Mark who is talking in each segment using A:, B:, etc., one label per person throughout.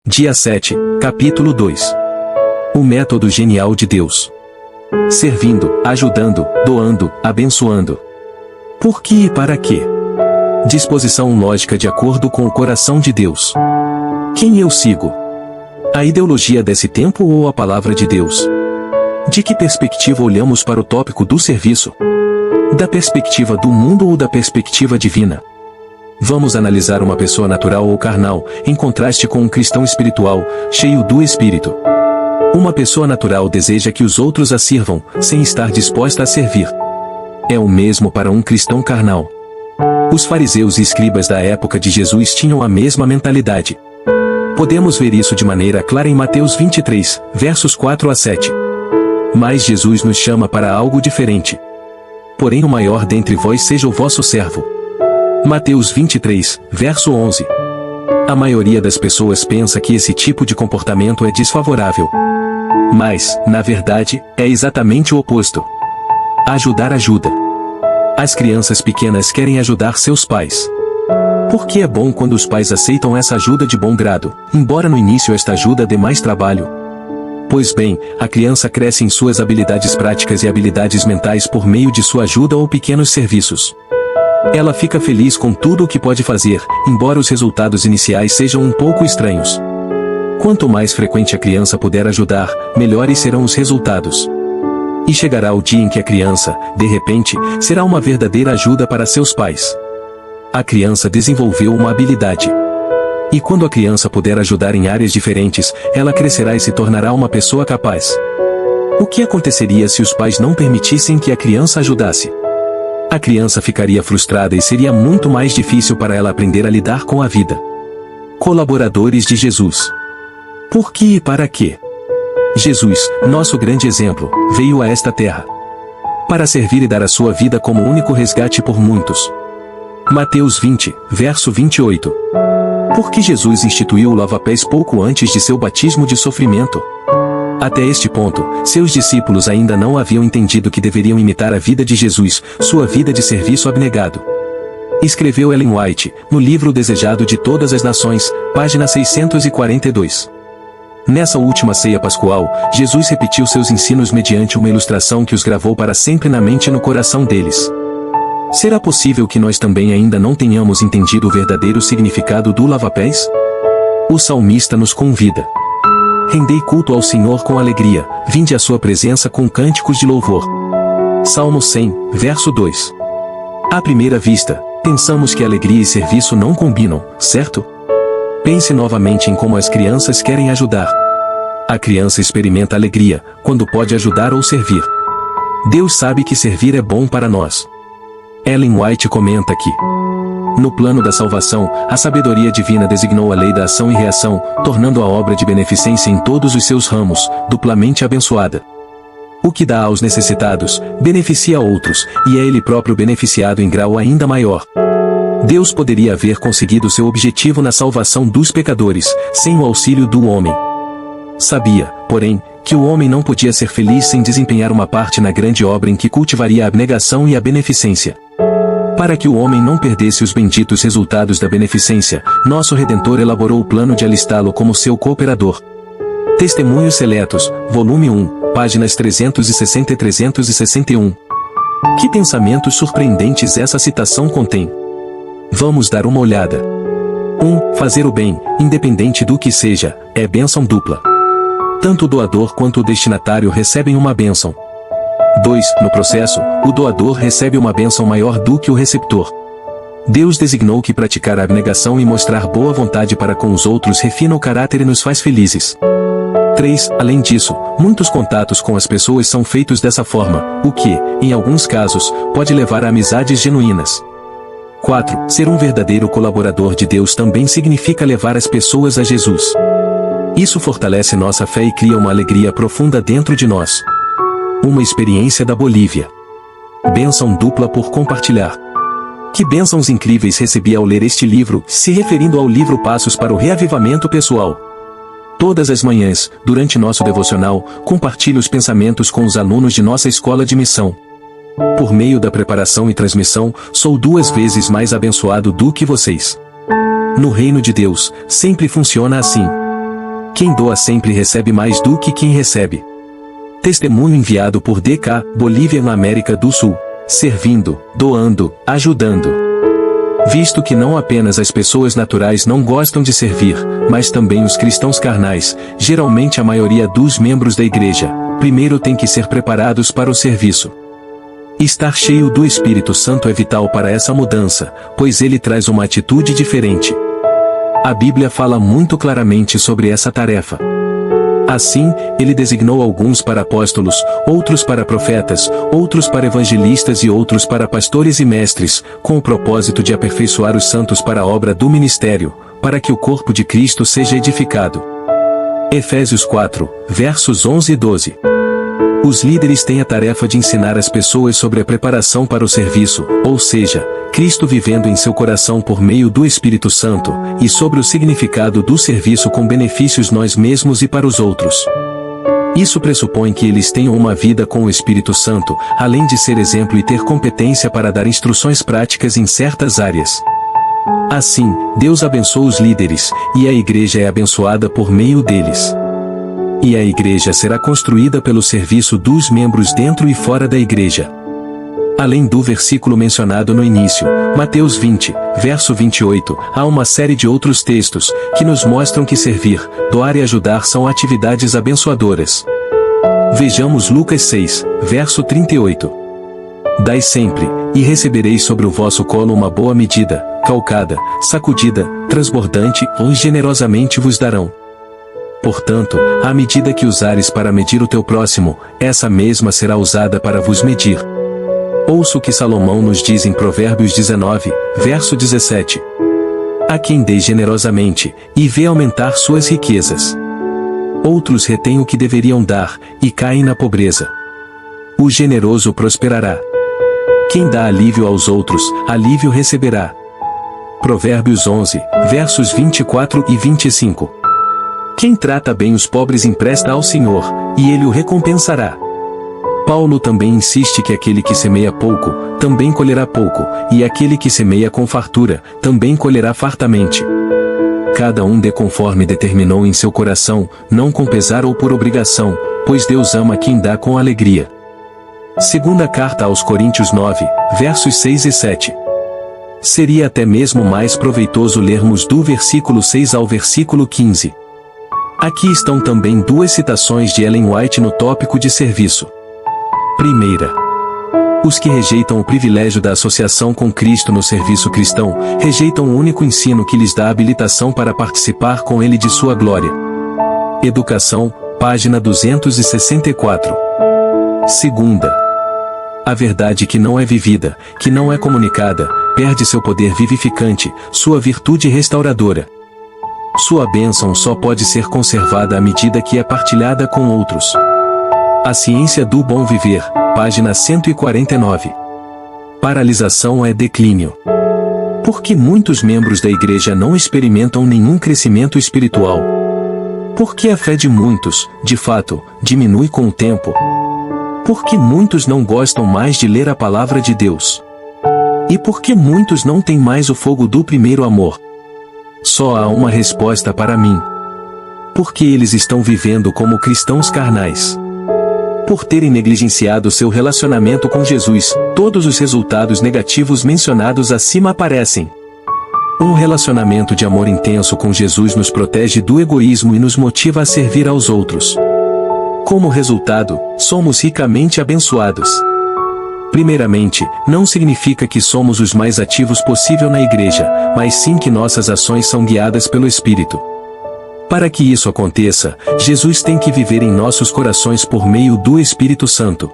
A: Dia 7, capítulo 2. O método genial de Deus. Servindo, ajudando, doando, abençoando. Por que e para quê? Disposição lógica de acordo com o coração de Deus. Quem eu sigo? A ideologia desse tempo ou a palavra de Deus? De que perspectiva olhamos para o tópico do serviço? Da perspectiva do mundo ou da perspectiva divina? Vamos analisar uma pessoa natural ou carnal, em contraste com um cristão espiritual, cheio do Espírito. Uma pessoa natural deseja que os outros a sirvam, sem estar disposta a servir. É o mesmo para um cristão carnal. Os fariseus e escribas da época de Jesus tinham a mesma mentalidade. Podemos ver isso de maneira clara em Mateus 23, versos 4 a 7. Mas Jesus nos chama para algo diferente. Porém o maior dentre vós seja o vosso servo. Mateus 23, verso 11. A maioria das pessoas pensa que esse tipo de comportamento é desfavorável. Mas, na verdade, é exatamente o oposto. Ajudar ajuda. As crianças pequenas querem ajudar seus pais. Porque é bom quando os pais aceitam essa ajuda de bom grado, embora no início esta ajuda dê mais trabalho. Pois bem, a criança cresce em suas habilidades práticas e habilidades mentais por meio de sua ajuda ou pequenos serviços. Ela fica feliz com tudo o que pode fazer, embora os resultados iniciais sejam um pouco estranhos. Quanto mais frequente a criança puder ajudar, melhores serão os resultados. E chegará o dia em que a criança, de repente, será uma verdadeira ajuda para seus pais. A criança desenvolveu uma habilidade. E quando a criança puder ajudar em áreas diferentes, ela crescerá e se tornará uma pessoa capaz. O que aconteceria se os pais não permitissem que a criança ajudasse? A criança ficaria frustrada e seria muito mais difícil para ela aprender a lidar com a vida. Colaboradores de Jesus. Por que e para quê? Jesus, nosso grande exemplo, veio a esta terra para servir e dar a sua vida como único resgate por muitos. Mateus 20, verso 28. Por que Jesus instituiu o lava-pés pouco antes de seu batismo de sofrimento? Até este ponto, seus discípulos ainda não haviam entendido que deveriam imitar a vida de Jesus, sua vida de serviço abnegado. Escreveu Ellen White, no livro Desejado de Todas as Nações, página 642. Nessa última ceia pascual, Jesus repetiu seus ensinos mediante uma ilustração que os gravou para sempre na mente e no coração deles. Será possível que nós também ainda não tenhamos entendido o verdadeiro significado do lava-pés? O salmista nos convida. Rendei culto ao Senhor com alegria, vinde à sua presença com cânticos de louvor. Salmo 100, verso 2. À primeira vista, pensamos que alegria e serviço não combinam, certo? Pense novamente em como as crianças querem ajudar. A criança experimenta alegria, quando pode ajudar ou servir. Deus sabe que servir é bom para nós. Ellen White comenta que, no plano da salvação, a sabedoria divina designou a lei da ação e reação, tornando a obra de beneficência em todos os seus ramos, duplamente abençoada. O que dá aos necessitados, beneficia a outros, e é ele próprio beneficiado em grau ainda maior. Deus poderia haver conseguido seu objetivo na salvação dos pecadores, sem o auxílio do homem. Sabia, porém, que o homem não podia ser feliz sem desempenhar uma parte na grande obra em que cultivaria a abnegação e a beneficência. Para que o homem não perdesse os benditos resultados da beneficência, nosso Redentor elaborou o plano de alistá-lo como seu cooperador. Testemunhos Seletos, volume 1, páginas 360 e 361. Que pensamentos surpreendentes essa citação contém. Vamos dar uma olhada. 1. Fazer o bem, independente do que seja, é bênção dupla. Tanto o doador quanto o destinatário recebem uma bênção. 2. No processo, o doador recebe uma bênção maior do que o receptor. Deus designou que praticar a abnegação e mostrar boa vontade para com os outros refina o caráter e nos faz felizes. 3. Além disso, muitos contatos com as pessoas são feitos dessa forma, o que, em alguns casos, pode levar a amizades genuínas. 4. Ser um verdadeiro colaborador de Deus também significa levar as pessoas a Jesus. Isso fortalece nossa fé e cria uma alegria profunda dentro de nós. Uma experiência da Bolívia. Bênção dupla por compartilhar. Que bênçãos incríveis recebi ao ler este livro, se referindo ao livro Passos para o Reavivamento Pessoal. Todas as manhãs, durante nosso devocional, compartilho os pensamentos com os alunos de nossa escola de missão. Por meio da preparação e transmissão, sou 2 vezes mais abençoado do que vocês. No reino de Deus, sempre funciona assim. Quem doa sempre recebe mais do que quem recebe. Testemunho enviado por D.K., Bolívia na América do Sul. Servindo, doando, ajudando. Visto que não apenas as pessoas naturais não gostam de servir, mas também os cristãos carnais, geralmente a maioria dos membros da igreja, primeiro tem que ser preparados para o serviço. Estar cheio do Espírito Santo é vital para essa mudança, pois ele traz uma atitude diferente. A Bíblia fala muito claramente sobre essa tarefa. Assim, ele designou alguns para apóstolos, outros para profetas, outros para evangelistas e outros para pastores e mestres, com o propósito de aperfeiçoar os santos para a obra do ministério, para que o corpo de Cristo seja edificado. Efésios 4, versos 11 e 12. Os líderes têm a tarefa de ensinar as pessoas sobre a preparação para o serviço, ou seja, Cristo vivendo em seu coração por meio do Espírito Santo, e sobre o significado do serviço com benefícios nós mesmos e para os outros. Isso pressupõe que eles tenham uma vida com o Espírito Santo, além de ser exemplo e ter competência para dar instruções práticas em certas áreas. Assim, Deus abençoa os líderes, e a igreja é abençoada por meio deles. E a igreja será construída pelo serviço dos membros dentro e fora da igreja. Além do versículo mencionado no início, Mateus 20, verso 28, há uma série de outros textos, que nos mostram que servir, doar e ajudar são atividades abençoadoras. Vejamos Lucas 6, verso 38. Dai sempre, e recebereis sobre o vosso colo uma boa medida, calcada, sacudida, transbordante, e generosamente vos darão. Portanto, a medida que usares para medir o teu próximo, essa mesma será usada para vos medir. Ouça o que Salomão nos diz em Provérbios 19, verso 17. A quem dê generosamente, e vê aumentar suas riquezas. Outros retêm o que deveriam dar, e caem na pobreza. O generoso prosperará. Quem dá alívio aos outros, alívio receberá. Provérbios 11, versos 24 e 25. Quem trata bem os pobres empresta ao Senhor, e ele o recompensará. Paulo também insiste que aquele que semeia pouco, também colherá pouco, e aquele que semeia com fartura, também colherá fartamente. Cada um dê conforme determinou em seu coração, não com pesar ou por obrigação, pois Deus ama quem dá com alegria. Segunda carta aos Coríntios 9, versos 6 e 7. Seria até mesmo mais proveitoso lermos do versículo 6 ao versículo 15. Aqui estão também duas citações de Ellen White no tópico de serviço. Primeira. Os que rejeitam o privilégio da associação com Cristo no serviço cristão, rejeitam o único ensino que lhes dá habilitação para participar com Ele de sua glória. Educação, página 264. Segunda. A verdade que não é vivida, que não é comunicada, perde seu poder vivificante, sua virtude restauradora. Sua bênção só pode ser conservada à medida que é partilhada com outros. A ciência do bom viver, página 149. Paralisação é declínio. Por que muitos membros da igreja não experimentam nenhum crescimento espiritual? Por que a fé de muitos, de fato, diminui com o tempo? Por que muitos não gostam mais de ler a palavra de Deus? E por que muitos não têm mais o fogo do primeiro amor? Só há uma resposta para mim. Porque eles estão vivendo como cristãos carnais. Por terem negligenciado seu relacionamento com Jesus, todos os resultados negativos mencionados acima aparecem. Um relacionamento de amor intenso com Jesus nos protege do egoísmo e nos motiva a servir aos outros. Como resultado, somos ricamente abençoados. Primeiramente, não significa que somos os mais ativos possível na igreja, mas sim que nossas ações são guiadas pelo Espírito. Para que isso aconteça, Jesus tem que viver em nossos corações por meio do Espírito Santo.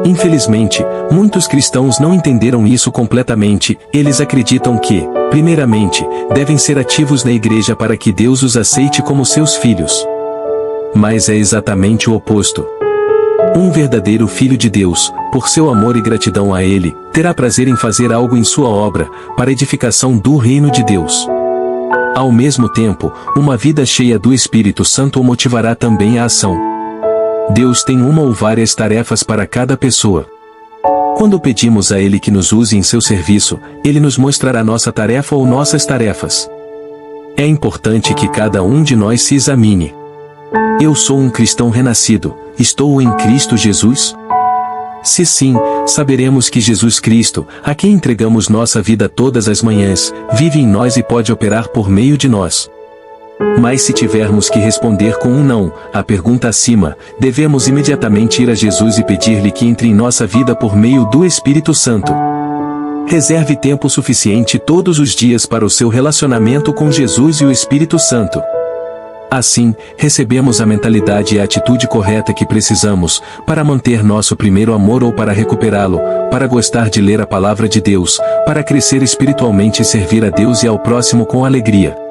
A: Infelizmente, muitos cristãos não entenderam isso completamente. Eles acreditam que, primeiramente, devem ser ativos na igreja para que Deus os aceite como seus filhos. Mas é exatamente o oposto. Um verdadeiro filho de Deus, por seu amor e gratidão a Ele, terá prazer em fazer algo em sua obra, para a edificação do reino de Deus. Ao mesmo tempo, uma vida cheia do Espírito Santo o motivará também à ação. Deus tem uma ou várias tarefas para cada pessoa. Quando pedimos a Ele que nos use em seu serviço, Ele nos mostrará nossa tarefa ou nossas tarefas. É importante que cada um de nós se examine. Eu sou um cristão renascido, estou em Cristo Jesus? Se sim, saberemos que Jesus Cristo, a quem entregamos nossa vida todas as manhãs, vive em nós e pode operar por meio de nós. Mas se tivermos que responder com um não, à pergunta acima, devemos imediatamente ir a Jesus e pedir-lhe que entre em nossa vida por meio do Espírito Santo. Reserve tempo suficiente todos os dias para o seu relacionamento com Jesus e o Espírito Santo. Assim, recebemos a mentalidade e a atitude correta que precisamos, para manter nosso primeiro amor ou para recuperá-lo, para gostar de ler a palavra de Deus, para crescer espiritualmente e servir a Deus e ao próximo com alegria.